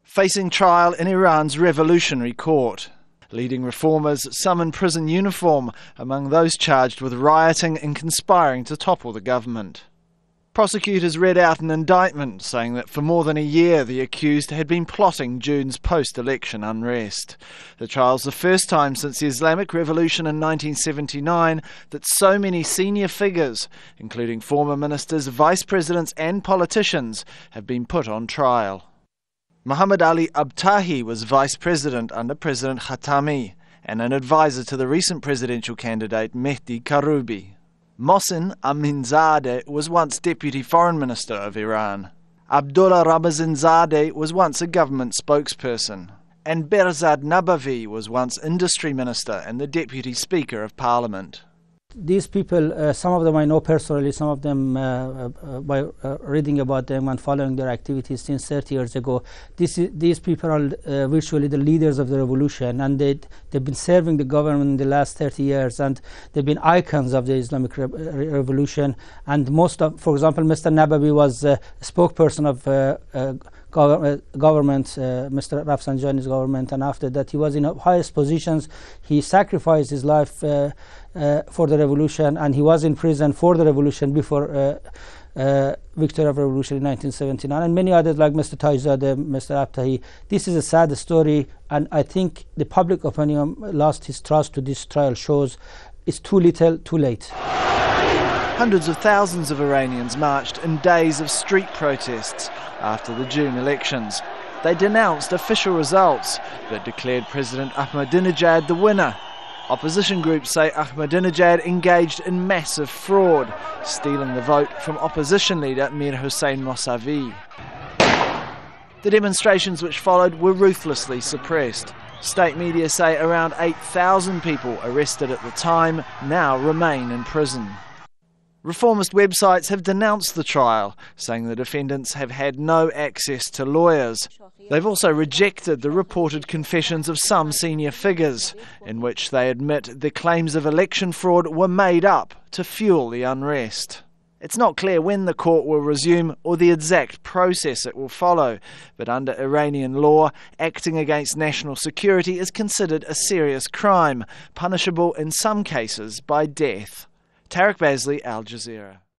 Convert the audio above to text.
Facing trial in Iran's revolutionary court. Leading reformers, some in prison uniform, among those charged with rioting and conspiring to topple the government. Prosecutors read out an indictment saying that for more than a year the accused had been plotting June's post-election unrest. The trial's the first time since the Islamic Revolution in 1979 that so many senior figures, including former ministers, vice presidents and politicians, have been put on trial. Muhammad Ali ABTAHI was vice president under President Khatami and an advisor to the recent presidential candidate Mehdi Karoubi. MOHSEN AMINZADEH was once deputy foreign minister of Iran. ABDOLLAH RAMEZANZADEH was once a government spokesperson. And BEHZAD NABAVI was once industry minister and the deputy speaker of parliament. These people, some of them I know personally, some of them by reading about them and following their activities since 30 years ago. These people are virtually the leaders of the revolution, and they've been serving the government in the last 30 years, and they've been icons of the Islamic revolution. And most of, for example, Mr. Nabavi was a spokesperson of government, Mr. Rafsanjani's government, and after that he was in highest positions. He sacrificed his life for the revolution, and he was in prison for the revolution before victory of revolution in 1979, and many others like Mr. Tajzadeh, Mr. ABTAHI. This is a sad story, and I think the public opinion lost his trust to this trial. Shows it's too little, too late. Hundreds of thousands of Iranians marched in days of street protests after the June elections. They denounced official results, but declared President Ahmadinejad the winner. Opposition groups say Ahmadinejad engaged in massive fraud, stealing the vote from opposition leader Mir Hossein Mousavi. The demonstrations which followed were ruthlessly suppressed. State media say around 8,000 people arrested at the time now remain in prison. Reformist websites have denounced the trial, saying the defendants have had no access to lawyers. They've also rejected the reported confessions of some senior figures, in which they admit the claims of election fraud were made up to fuel the unrest. It's not clear when the court will resume or the exact process it will follow, but under Iranian law, acting against national security is considered a serious crime, punishable in some cases by death. Tarek Bazely, Al Jazeera.